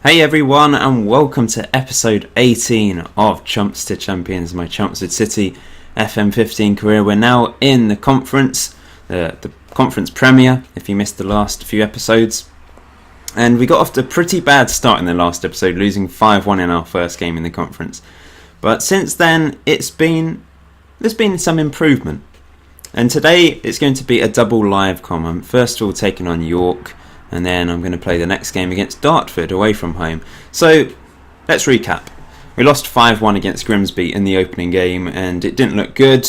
Hey everyone, and welcome to episode 18 of Chumps to Champions, my Chelmsford City FM15 career. We're now in the conference, the conference premier, if you missed the last few episodes. And we got off to a pretty bad start in the last episode, losing 5-1 in our first game in the conference. But since then, there's been some improvement. And today, it's going to be a double live comm. I'm first of all taking on York, and then I'm going to play the next game against Dartford away from home. So let's recap. We lost 5-1 against Grimsby in the opening game, and it didn't look good.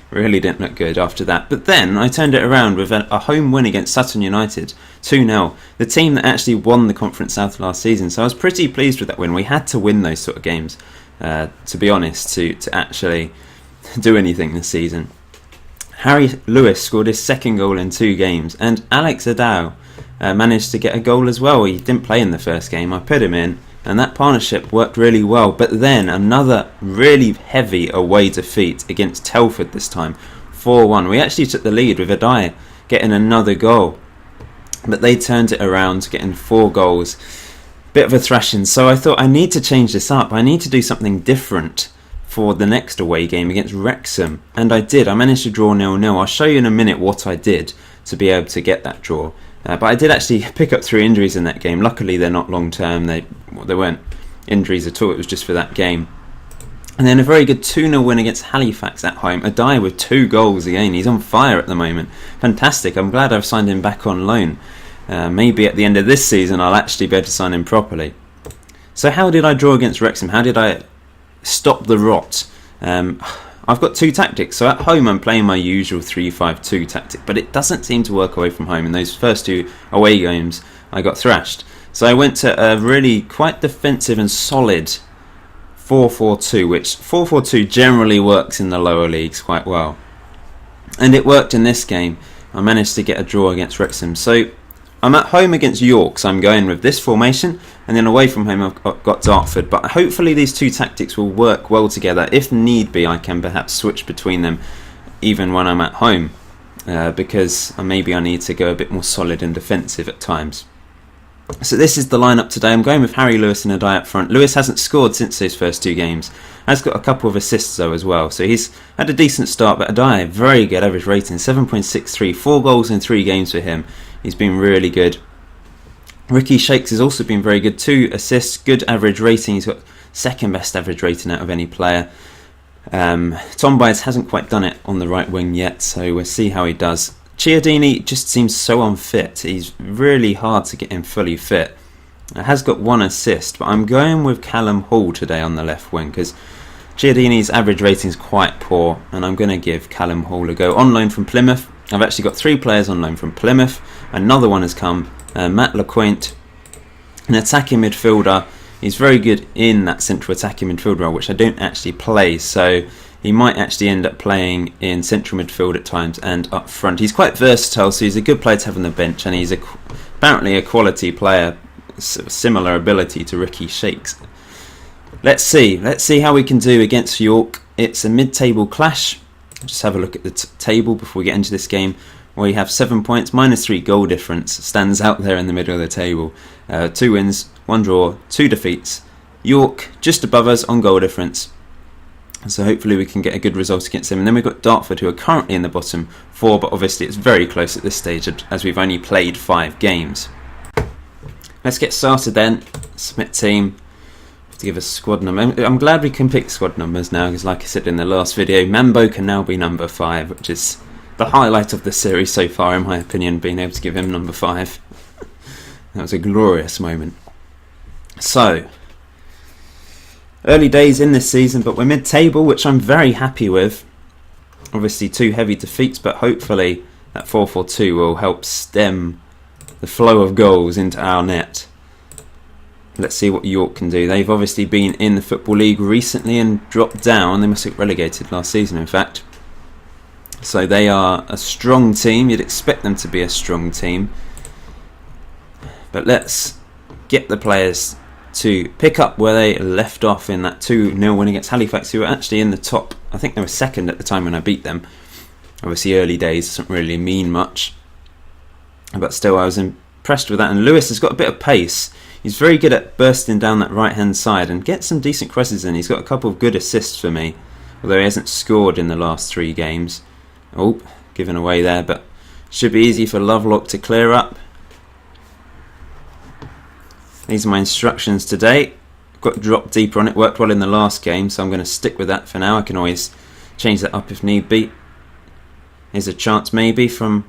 Really didn't look good after that. But then I turned it around with a home win against Sutton United, 2-0. The team that actually won the Conference South last season. So I was pretty pleased with that win. We had to win those sort of games, to be honest, to actually do anything this season. Harry Lewis scored his second goal in 2 games, and Alex Addai managed to get a goal as well. He didn't play in the first game. I put him in, and that partnership worked really well. But then another really heavy away defeat against Telford this time, 4-1. We actually took the lead with Addai getting another goal, but they turned it around, getting 4 goals. Bit of a thrashing. So I thought I need to change this up. I need to do something different for the next away game against Wrexham, and I did. I managed to draw 0-0. I'll show you in a minute what I did to be able to get that draw. But I did actually pick up 3 injuries in that game. Luckily, they're not long term. They weren't injuries at all. It was just for that game. And then a very good 2-0 win against Halifax at home. Addai with 2 goals again. He's on fire at the moment. Fantastic. I'm glad I've signed him back on loan. Maybe at the end of this season, I'll actually be able to sign him properly. So how did I draw against Wrexham? How did I stop the rot? I've got 2 tactics. So at home I'm playing my usual 3-5-2 tactic, but it doesn't seem to work away from home. In those first 2 away games I got thrashed. So I went to a really quite defensive and solid 4-4-2, which 4-4-2 generally works in the lower leagues quite well. And it worked in this game. I managed to get a draw against Wrexham. So I'm at home against York, so I'm going with this formation, and then away from home I've got Dartford. But hopefully these 2 tactics will work well together. If need be, I can perhaps switch between them even when I'm at home, because maybe I need to go a bit more solid and defensive at times. So this is the lineup today. I'm going with Harry Lewis and Addai up front. Lewis hasn't scored since those first 2 games. Has got a couple of assists though as well, so he's had a decent start. But Addai, very good average rating, 7.63, 4 goals in 3 games for him. He's been really good. Ricky Shakes has also been very good. 2 assists, good average rating. He's got second best average rating out of any player. Tom Byers hasn't quite done it on the right wing yet, so we'll see how he does. Chiodini just seems so unfit. He's really hard to get him fully fit. Has got 1 assist, but I'm going with Callum Hall today on the left wing because Chiodini's average rating is quite poor, and I'm going to give Callum Hall a go. On loan from Plymouth. I've actually got 3 players on loan from Plymouth. Another one has come, Matt LaQuaint, an attacking midfielder. He's very good in that central attacking midfield role, which I don't actually play, so he might actually end up playing in central midfield at times and up front. He's quite versatile, so he's a good player to have on the bench, and he's apparently a quality player, similar ability to Ricky Shakes. Let's see how we can do against York. It's a mid-table clash. Just have a look at the table before we get into this game. We have 7 points, minus 3 goal difference. Stands out there in the middle of the table. 2 wins, 1 draw, 2 defeats. York just above us on goal difference. So hopefully we can get a good result against them. And then we've got Dartford, who are currently in the bottom 4, but obviously it's very close at this stage as we've only played 5 games. Let's get started then. Submit team. To give us squad number. I'm glad we can pick squad numbers now, because like I said in the last video, Mambo can now be number 5, which is the highlight of the series so far in my opinion, being able to give him number 5. That was a glorious moment. So, early days in this season, but we're mid-table, which I'm very happy with. Obviously 2 heavy defeats, but hopefully that 4-4-2 will help stem the flow of goals into our net. Let's see what York can do. They've obviously been in the Football League recently and dropped down. They must have relegated last season, in fact. So they are a strong team. You'd expect them to be a strong team. But let's get the players to pick up where they left off in that 2-0 win against Halifax, who were actually in the top. I think they were second at the time when I beat them. Obviously early days doesn't really mean much. But still, I was impressed with that. And Lewis has got a bit of pace. He's very good at bursting down that right hand side and get some decent crosses in. He's got a couple of good assists for me, although he hasn't scored in the last 3 games. Oh, given away there, but should be easy for Lovelock to clear up. These are my instructions today. Got to drop deeper on it. Worked well in the last game, so I'm going to stick with that for now. I can always change that up if need be. Here's a chance maybe from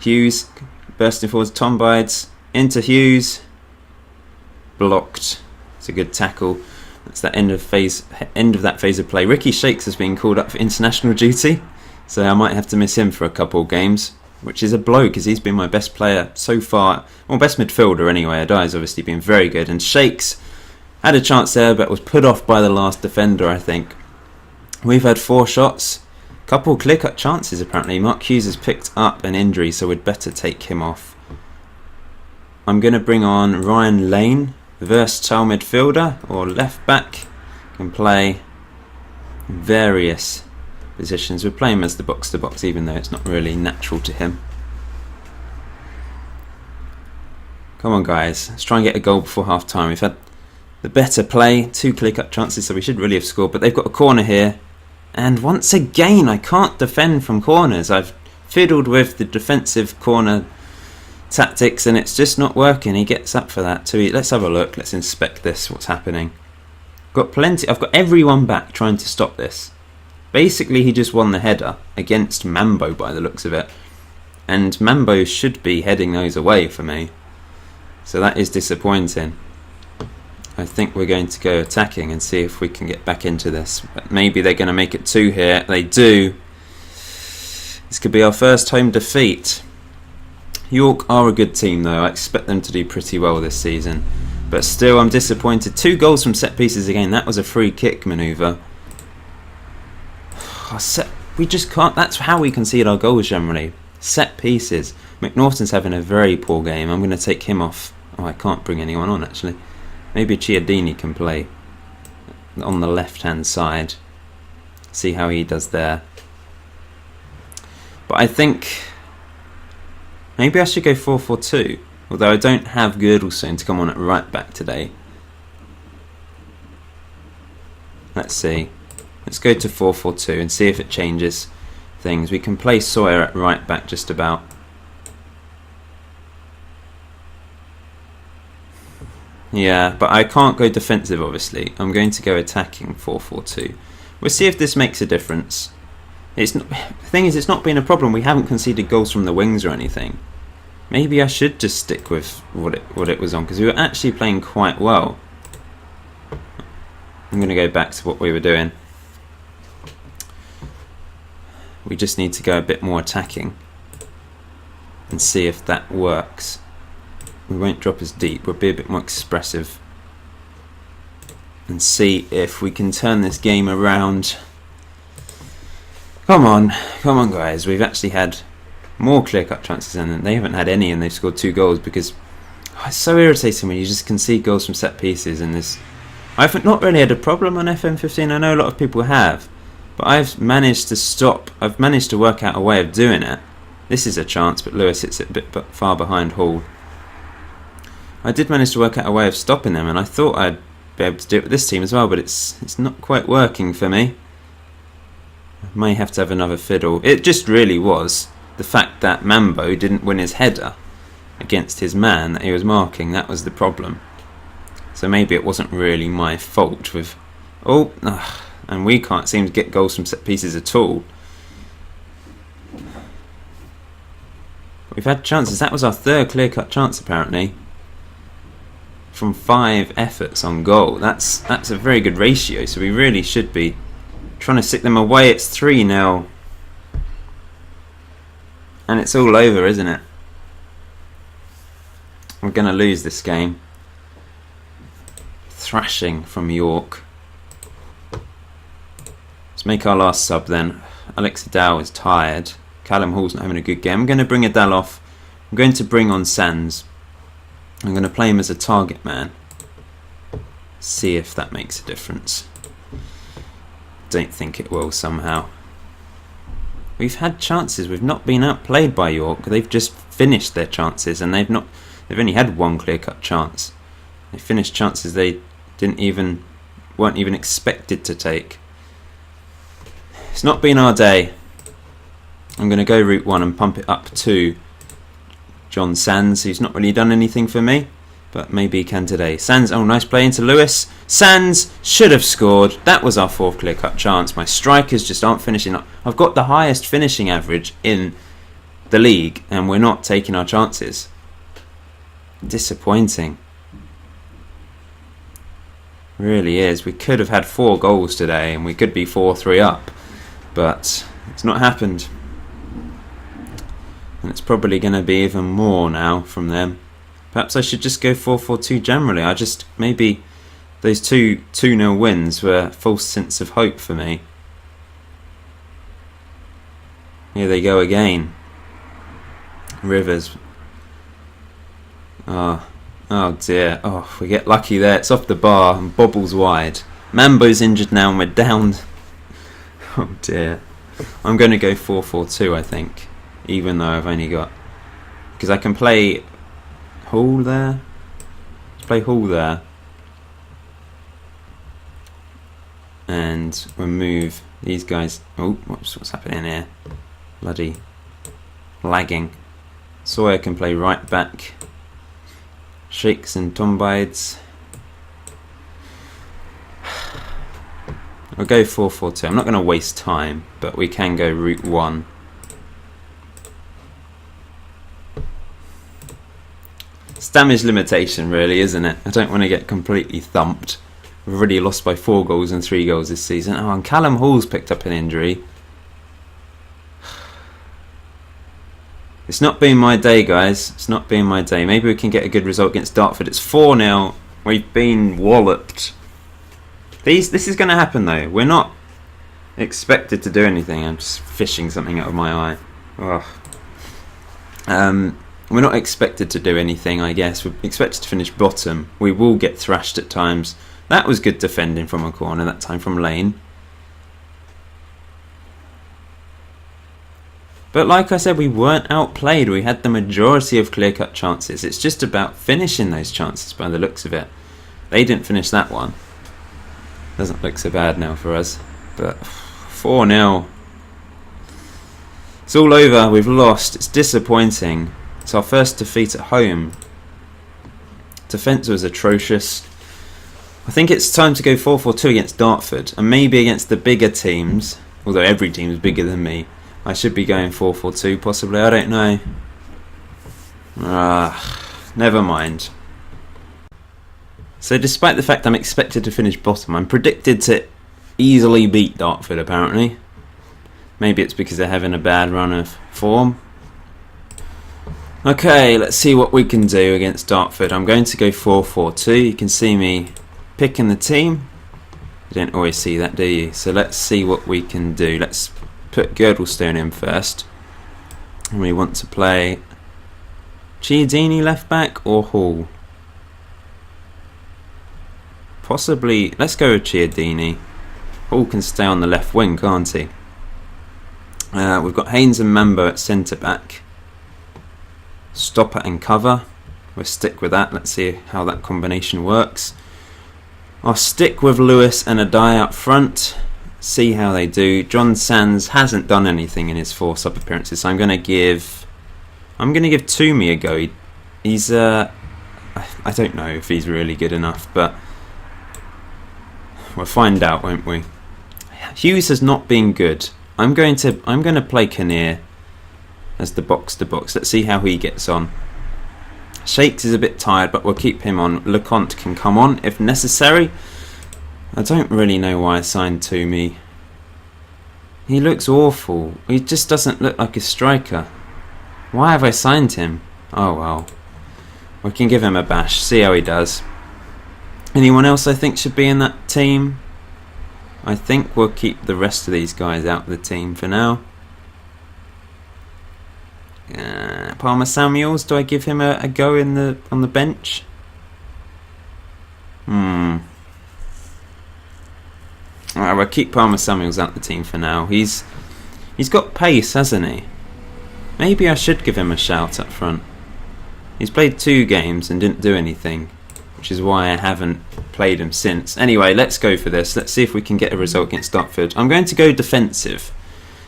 Hughes. Bursting forwards, Tom bides into Hughes. Blocked. It's a good tackle. That's the end of that phase of play. Ricky Shakes has been called up for international duty, so I might have to miss him for a couple of games, which is a blow because he's been my best player so far. Well, best midfielder anyway. Addai's obviously been very good, and Shakes had a chance there but was put off by the last defender, I think. We've had 4 shots, couple clear-cut chances apparently. Mark Hughes has picked up an injury, so we'd better take him off. I'm going to bring on Ryan Lane, versatile midfielder or left back, can play various positions. We're playing him as the box-to-box, even though it's not really natural to him. Come on guys, let's try and get a goal before half time. We've had the better play, 2 clear-cut chances, so we should really have scored, but they've got a corner here, and once again I can't defend from corners. I've fiddled with the defensive corner tactics and it's just not working. He gets up for that too. Let's have a look, let's inspect this, what's happening. I've got everyone back trying to stop this. Basically he just won the header against Mambo by the looks of it, and Mambo should be heading those away for me, so that is disappointing. I think we're going to go attacking and see if we can get back into this, but maybe they're going to make it 2 here. They do. This could be our first home defeat. York are a good team though. I expect them to do pretty well this season, but still I'm disappointed. 2 goals from set pieces again. That was a free kick manoeuvre. We just can't. That's how we concede our goals generally. Set pieces. McNaughton's having a very poor game. I'm going to take him off. Oh, I can't bring anyone on actually. Maybe Chiodini can play on the left hand side. See how he does there. But I think maybe I should go 4-4-2. Although I don't have Girdlestone to come on at right back today. Let's see. Let's go to 4-4-2 and see if it changes things. We can play Sawyer at right back just about. Yeah, but I can't go defensive obviously. I'm going to go attacking 4-4-2. We'll see if this makes a difference. The thing is, it's not been a problem. We haven't conceded goals from the wings or anything. Maybe I should just stick with what it was on, because we were actually playing quite well. I'm going to go back to what we were doing. We just need to go a bit more attacking and see if that works. We won't drop as deep, we'll be a bit more expressive and see if we can turn this game around. Come on guys, we've actually had more clear-cut chances and they haven't had any, and they've scored 2 goals because it's so irritating when you just concede goals from set pieces. And I've not really had a problem on FM15, I know a lot of people have, but I've managed to work out a way of doing it. This is a chance, but Lewis hits it a bit far behind Hall. I did manage to work out a way of stopping them, and I thought I'd be able to do it with this team as well, but it's not quite working for me. I may have to have another fiddle. It just really was the fact that Mambo didn't win his header against his man that he was marking. That was the problem. So maybe it wasn't really my fault with... and we can't seem to get goals from set pieces at all. We've had chances. That was our 3rd clear-cut chance apparently, from 5 efforts on goal. That's a very good ratio, so we really should be trying to stick them away. It's 3-0 and it's all over, isn't it? We're going to lose this game. Thrashing from York. Let's make our last sub then. Alex Addai is tired. Callum Hall's not having a good game. I'm going to bring Addai off. I'm going to bring on Sands. I'm going to play him as a target man. See if that makes a difference. Don't think it will somehow. We've had chances. We've not been outplayed by York. They've just finished their chances, and they've not They've only had one clear-cut chance. They finished chances they weren't even expected to take. It's not been our day. I'm going to go route 1 and pump it up to John Sands, who's not really done anything for me, but maybe he can today. Sands, oh, nice play into Lewis. Sands should have scored. That was our 4th clear-cut chance. My strikers just aren't finishing up. I've got the highest finishing average in the league, and we're not taking our chances. Disappointing. Really is. We could have had 4 goals today, and we could be 4-3 up, but it's not happened. And it's probably going to be even more now from them. Perhaps I should just go 4-4-2 generally. Maybe those 2-0 wins were a false sense of hope for me. Here they go again. Rivers. Oh dear. Oh, we get lucky there. It's off the bar and bobbles wide. Mambo's injured now and we're down. Oh dear. I'm going to go 4-4-2, I think. Even though I've only got... Because I can play Hall there. Let's play Hall there. And remove these guys. Oh, what's happening here? Bloody lagging. Sawyer can play right back. Shakes and Tombides. We'll go 4-4-2. I'm not going to waste time, but we can go route 1. It's damage limitation, really, isn't it? I don't want to get completely thumped. We've already lost by 4 goals and 3 goals this season. Oh, and Callum Hall's picked up an injury. It's not been my day, guys. It's not been my day. Maybe we can get a good result against Dartford. It's 4-0. We've been walloped. This is going to happen, though. We're not expected to do anything. I'm just fishing something out of my eye. We're not expected to do anything, I guess. We're expected to finish bottom. We will get thrashed at times. That was good defending from a corner, that time from Lane. But like I said, we weren't outplayed. We had the majority of clear-cut chances. It's just about finishing those chances by the looks of it. They didn't finish that one. Doesn't look so bad now for us. But 4-0. It's all over. We've lost. It's disappointing. It's our first defeat at home. Defence was atrocious. I think it's time to go 4-4-2 against Dartford. And maybe against the bigger teams. Although every team is bigger than me. I should be going 4-4-2 possibly, I don't know. Never mind. So despite the fact I'm expected to finish bottom, I'm predicted to easily beat Dartford apparently. Maybe it's because they're having a bad run of form. Okay, let's see what we can do against Dartford. I'm going to go 4-4-2. You can see me picking the team. You don't always see that, do you? So let's see what we can do. Let's put Girdlestone in first. And we want to play Chiodini left back or Hall? Possibly, let's go with Chiodini. Hall can stay on the left wing, can't he? We've got Haynes and Mambo at centre back. Stopper and cover. We'll stick with that. Let's see how that combination works. I'll stick with Lewis and Addai up front. See how they do. John Sands hasn't done anything in his 4 sub appearances, so I'm going to give Toomey a go. He's I don't know if he's really good enough, but we'll find out, won't we? Hughes has not been good. I'm going to play Kinnear as the box to box. Let's see how he gets on. Shakes is a bit tired, but we'll keep him on. LeConte can come on if necessary. I don't really know why I signed Toomey. He looks awful. He just doesn't look like a striker. Why have I signed him? Oh well. We can give him a bash, see how he does. Anyone else I think should be in that team? I think we'll keep the rest of these guys out of the team for now. Palmer Samuels, do I give him a go on the bench? Alright, we'll keep Palmer Samuels out the team for now. He's got pace, hasn't he? Maybe I should give him a shout up front. He's played 2 games and didn't do anything, which is why I haven't played him since. Anyway, let's go for this. Let's see if we can get a result against Dartford. I'm going to go defensive,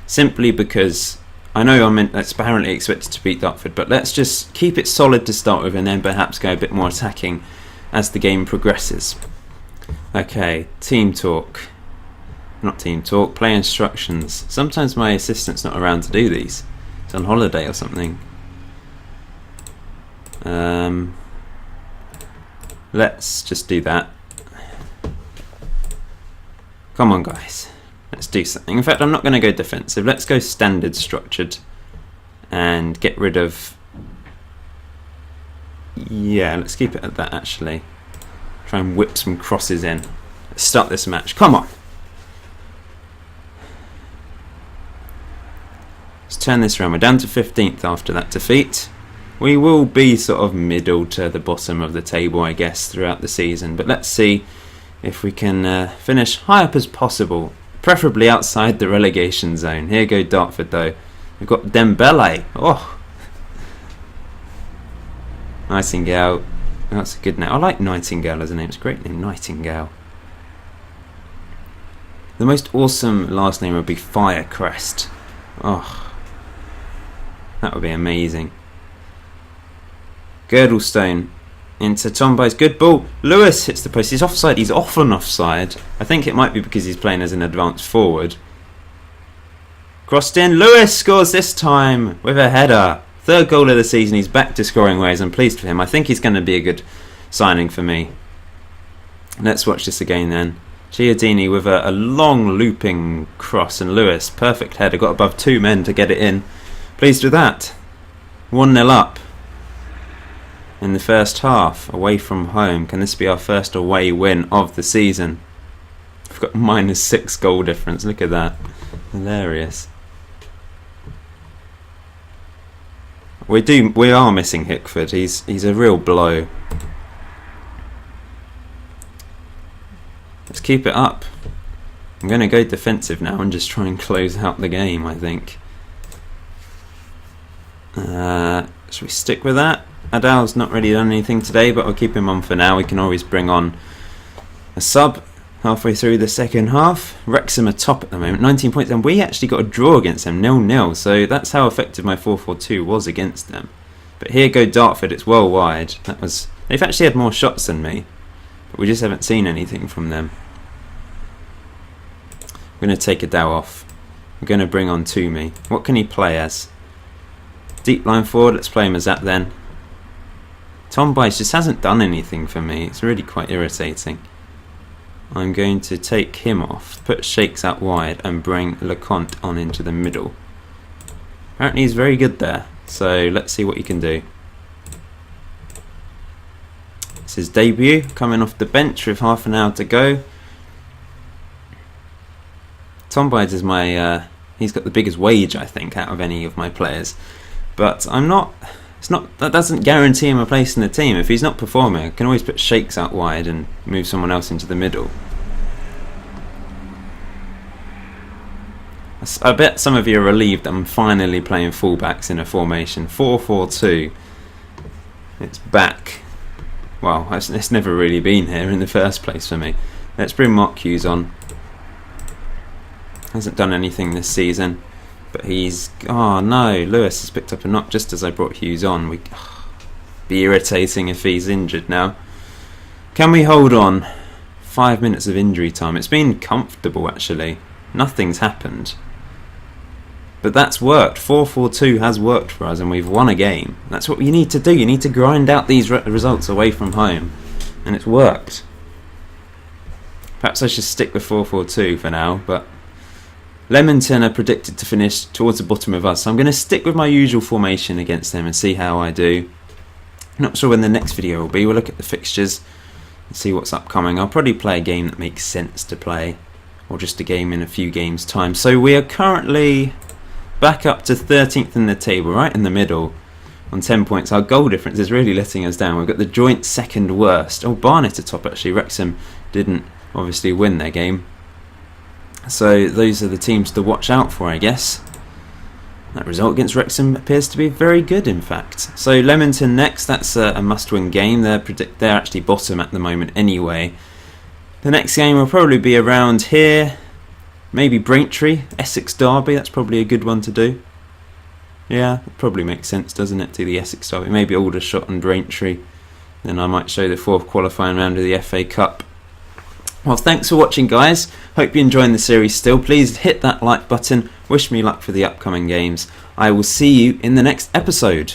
simply because I know I'm apparently expected to beat Dartford, but let's just keep it solid to start with and then perhaps go a bit more attacking as the game progresses. Okay, team talk. Not team talk, play instructions. Sometimes my assistant's not around to do these. It's on holiday or something. Let's just do that. Come on, guys. Let's do something. In fact, I'm not going to go defensive. Let's go standard structured and get rid of... Yeah, let's keep it at that, actually. Try and whip some crosses in. Let's start this match. Come on. Let's turn this around. We're down to 15th after that defeat. We will be sort of middle to the bottom of the table, I guess, throughout the season. But let's see if we can finish high up as possible, preferably outside the relegation zone. Here go Dartford, though. We've got Dembele. Oh, Nightingale. That's a good name. I like Nightingale as a name. It's a great name, Nightingale. The most awesome last name would be Firecrest. Oh, that would be amazing. Girdlestone into Tombai's good ball. Lewis hits the post. He's offside. He's often offside. I think it might be because he's playing as an advanced forward. Crossed in. Lewis scores this time with a header. 3rd goal of the season. He's back to scoring ways. I'm pleased for him. I think he's going to be a good signing for me. Let's watch this again then. Giardini with a long looping cross, and Lewis, perfect header. Got above 2 men to get it in. Pleased with that. 1-0 up in the first half, away from home. Can this be our first away win of the season? We've got -6 goal difference. Look at that. Hilarious. We are missing Hickford. He's a real blow. Let's keep it up. I'm going to go defensive now and just try and close out the game, I think. Should we stick with that? Addai's not really done anything today, but I'll keep him on for now. We can always bring on a sub halfway through the second half. Wrexham are top at the moment, 19 points, and we actually got a draw against them, 0-0, so that's how effective my 4-4-2 was against them. But here go Dartford, it's well wide. They've actually had more shots than me, but we just haven't seen anything from them. I'm going to take Addai off. I'm going to bring on Toomey. What can he play as? Deep line forward, let's play him as that then. Tombice just hasn't done anything for me. It's really quite irritating. I'm going to take him off, put Shakes out wide, and bring LeConte on into the middle. Apparently he's very good there, so let's see what he can do. It's his debut, coming off the bench with half an hour to go. Tombice is my... he's got the biggest wage, I think, out of any of my players. But I'm not... that doesn't guarantee him a place in the team. If he's not performing, I can always put Shakes out wide and move someone else into the middle. I bet some of you are relieved I'm finally playing fullbacks in a formation. 4-4-2. It's back. Well, it's never really been here in the first place for me. Let's bring Mark Hughes on. Hasn't done anything this season. But he's... Oh no, Lewis has picked up a knock just as I brought Hughes on. Be irritating if he's injured now. Can we hold on? 5 minutes of injury time. It's been comfortable actually. Nothing's happened. But that's worked. 4-4-2 has worked for us and we've won a game. That's what you need to do. You need to grind out these results away from home. And it's worked. Perhaps I should stick with 4-4-2 for now, but... Leamington are predicted to finish towards the bottom of us, so I'm going to stick with my usual formation against them and see how I do. Not sure when the next video will be. We'll look at the fixtures and see what's upcoming. I'll probably play a game that makes sense to play, or just a game in a few games' time. So we are currently back up to 13th in the table, right in the middle, on 10 points. Our goal difference is really letting us down. We've got the joint second worst. Oh, Barnet at top actually. Wrexham didn't obviously win their game. So those are the teams to watch out for, I guess. that result against Wrexham appears to be very good, in fact. So Leamington next, that's a must-win game. They're actually bottom at the moment anyway. The next game will probably be around here. Maybe Braintree, Essex Derby, that's probably a good one to do. Yeah, it probably makes sense, doesn't it, to the Essex Derby. Maybe Aldershot and Braintree. Then I might show the fourth qualifying round of the FA Cup. Well, thanks for watching, guys. Hope you're enjoying the series still. Please hit that like button. Wish me luck for the upcoming games. I will see you in the next episode.